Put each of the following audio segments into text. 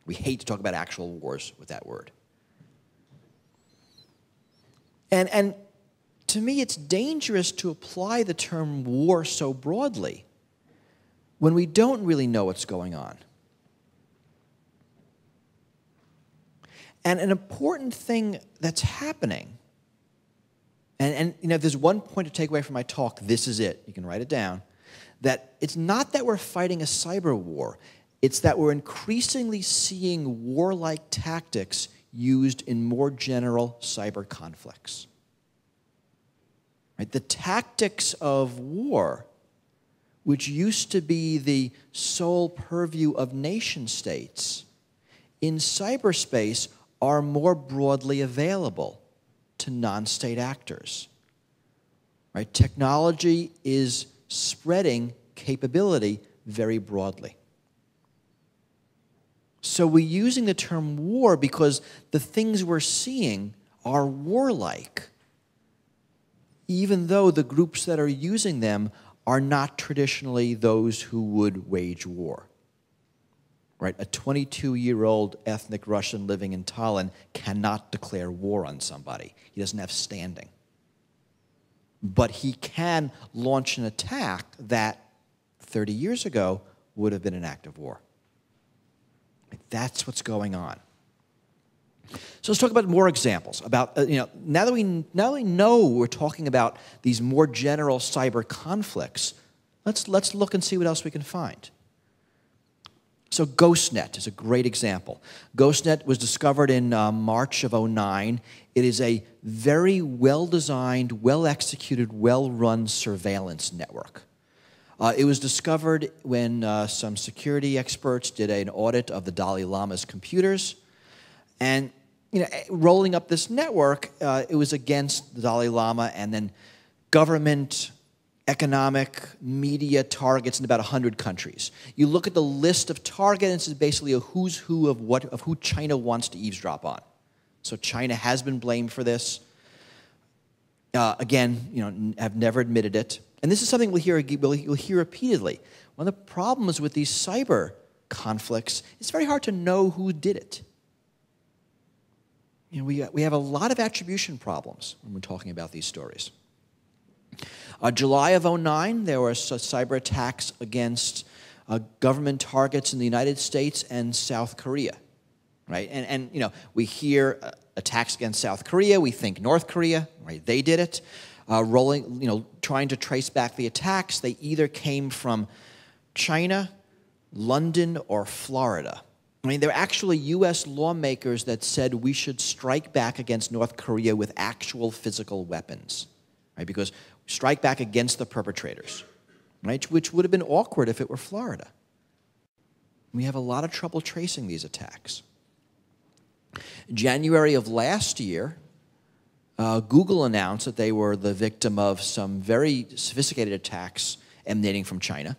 We hate to talk about actual wars with that word. And to me, it's dangerous to apply the term war so broadly when we don't really know what's going on. And an important thing that's happening, and if there's one point to take away from my talk, this is it. You can write it down. That it's not that we're fighting a cyber war. It's that we're increasingly seeing warlike tactics used in more general cyber conflicts. Right? The tactics of war, which used to be the sole purview of nation states, in cyberspace are more broadly available to non-state actors. Right? Technology is spreading capability very broadly. So we're using the term war because the things we're seeing are warlike, even though the groups that are using them are not traditionally those who would wage war. Right? A 22-year-old ethnic Russian living in Tallinn cannot declare war on somebody. He doesn't have standing. But he can launch an attack that 30 years ago would have been an act of war. That's what's going on. So let's talk about more examples. About now that we know we're talking about these more general cyber conflicts, let's look and see what else we can find. So GhostNet is a great example. GhostNet was discovered in March of 2009. It is a very well-designed, well-executed, well-run surveillance network. It was discovered when some security experts did an audit of the Dalai Lama's computers. And rolling up this network, it was against the Dalai Lama and then government, economic, media targets in about 100 countries. You look at the list of targets, it's basically a who's who of who China wants to eavesdrop on. So China has been blamed for this. Again, have never admitted it. And this is something we'll hear repeatedly. One of the problems with these cyber conflicts, it's very hard to know who did it. We have a lot of attribution problems when we're talking about these stories. July of 2009, there were cyber attacks against government targets in the United States and South Korea, right? And we hear attacks against South Korea, we think North Korea, right? They did it. Trying to trace back the attacks, they either came from China, London, or Florida. I mean, there are actually U.S. lawmakers that said we should strike back against North Korea with actual physical weapons, right? Because strike back against the perpetrators, right? Which would have been awkward if it were Florida. We have a lot of trouble tracing these attacks. January of last year, Google announced that they were the victim of some very sophisticated attacks emanating from China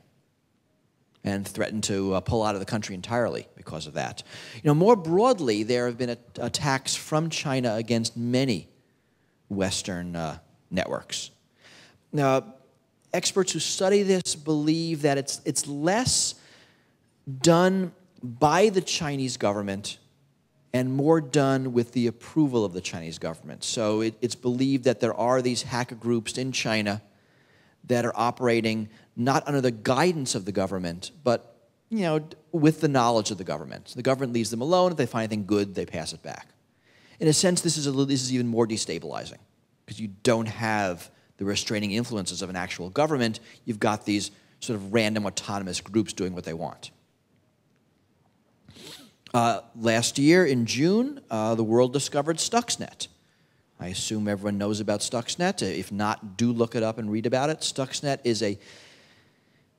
and threatened to pull out of the country entirely because of that. More broadly, there have been attacks from China against many Western networks. Now, experts who study this believe that it's less done by the Chinese government and more done with the approval of the Chinese government. So it's believed that there are these hacker groups in China that are operating not under the guidance of the government, but with the knowledge of the government. So the government leaves them alone. If they find anything good, they pass it back. In a sense, this is even more destabilizing because you don't have the restraining influences of an actual government. You've got these sort of random autonomous groups doing what they want. Last year, in June, the world discovered Stuxnet. I assume everyone knows about Stuxnet. If not, do look it up and read about it. Stuxnet is a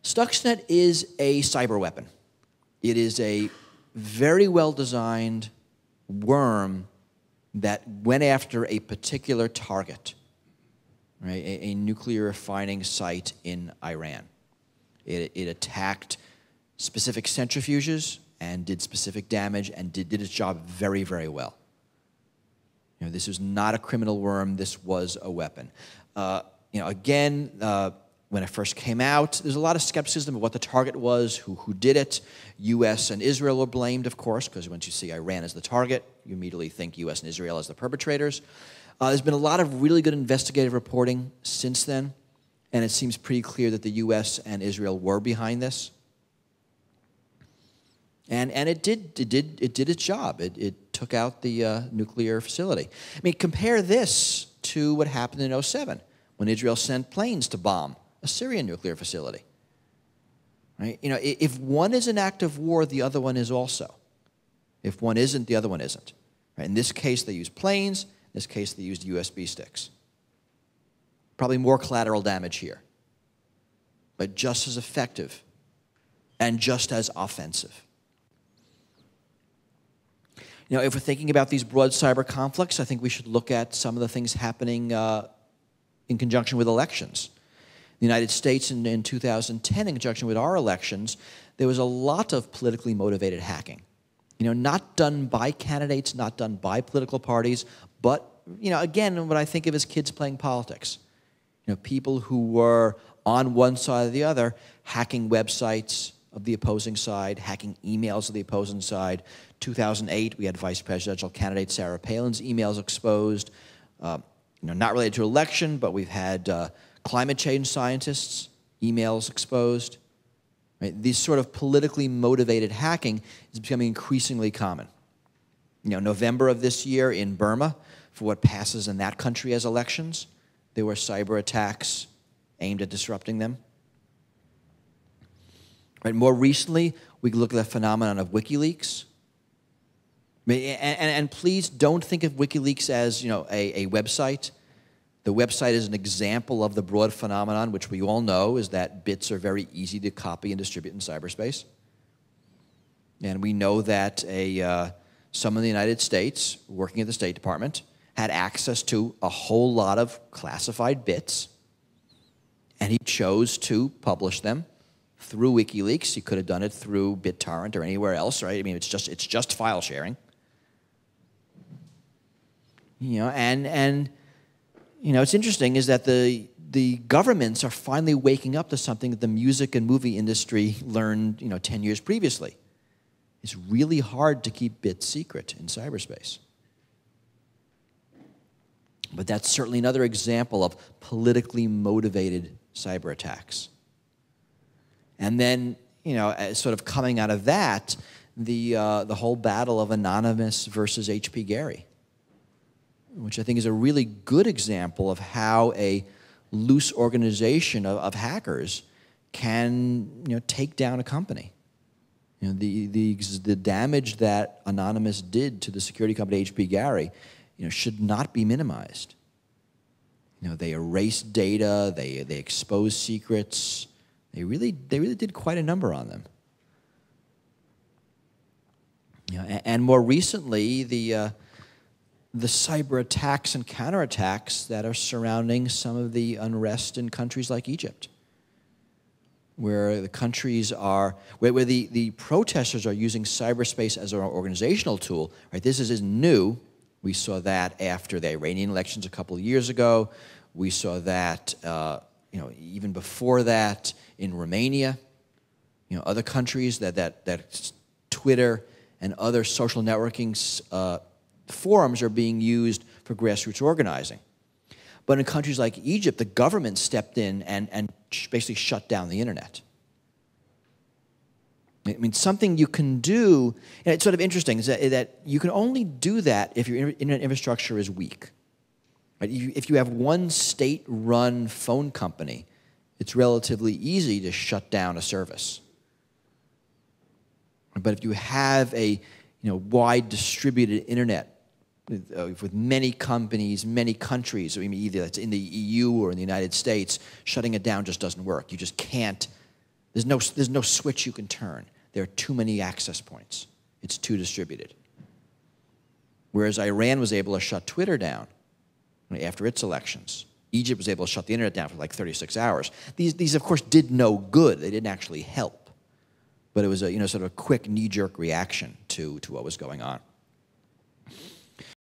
cyber weapon. It is a very well-designed worm that went after a particular target, right? A nuclear refining site in Iran. It attacked specific centrifuges and did specific damage and did its job very, very well. This was not a criminal worm. This was a weapon. when it first came out, there's a lot of skepticism of what the target was, who did it. U.S. and Israel were blamed, of course, because once you see Iran as the target, you immediately think U.S. and Israel as the perpetrators. There's been a lot of really good investigative reporting since then, and it seems pretty clear that the U.S. and Israel were behind this. And it did its job. It took out the nuclear facility. I mean, compare this to what happened in 2007 when Israel sent planes to bomb a Syrian nuclear facility. Right? You know, if one is an act of war, the other one is also. If one isn't, the other one isn't. Right? In this case, they used planes. In this case, they used USB sticks. Probably more collateral damage here, but just as effective and just as offensive. You know, if we're thinking about these broad cyber conflicts, I think we should look at some of the things happening in conjunction with elections. The United States in 2010, in conjunction with our elections, there was a lot of politically motivated hacking. You know, not done by candidates, not done by political parties, but, you know, again, what I think of as kids playing politics. You know, people who were on one side or the other, hacking websites of the opposing side, hacking emails of the opposing side. 2008, we had vice presidential candidate Sarah Palin's emails exposed. You know, not related to election, but we've had climate change scientists' emails exposed. Right? These sort of politically motivated hacking is becoming increasingly common. You know, November of this year in Burma, for what passes in that country as elections, there were cyber attacks aimed at disrupting them. Right? More recently, we look at the phenomenon of WikiLeaks. And please don't think of WikiLeaks as, you know, a website. The website is an example of the broad phenomenon, which we all know is that bits are very easy to copy and distribute in cyberspace. And we know that someone in the United States, working at the State Department, had access to a whole lot of classified bits, and he chose to publish them through WikiLeaks. He could have done it through BitTorrent or anywhere else, right? I mean, it's just file sharing. You know, and you know, it's interesting is that the governments are finally waking up to something that the music and movie industry learned, you know, 10 years previously. It's really hard to keep bits secret in cyberspace. But that's certainly another example of politically motivated cyber attacks. And then, you know, sort of coming out of that, the whole battle of Anonymous versus H.P. Gary, which I think is a really good example of how a loose organization of hackers can, you know, take down a company. You know, the damage that Anonymous did to the security company H.P. Gary, you know, should not be minimized. You know, they erased data, they exposed secrets. They really did quite a number on them. You know, and more recently, the cyber attacks and counterattacks that are surrounding some of the unrest in countries like Egypt, where the countries are, where the protesters are using cyberspace as an organizational tool. Right? This isn't new. We saw that after the Iranian elections a couple of years ago. We saw that, you know, even before that in Romania. You know, other countries that Twitter and other social networking forums are being used for grassroots organizing. But in countries like Egypt, the government stepped in and basically shut down the internet. I mean, something you can do, and it's sort of interesting, is that you can only do that if your internet infrastructure is weak. Right? If you have one state-run phone company, it's relatively easy to shut down a service. But if you have a wide distributed internet with many companies, many countries, I mean, either that's in the EU or in the United States, shutting it down just doesn't work. You just can't. There's no switch you can turn. There are too many access points. It's too distributed. Whereas Iran was able to shut Twitter down after its elections. Egypt was able to shut the internet down for like 36 hours. These of course, did no good. They didn't actually help. But it was a sort of a quick knee-jerk reaction to what was going on.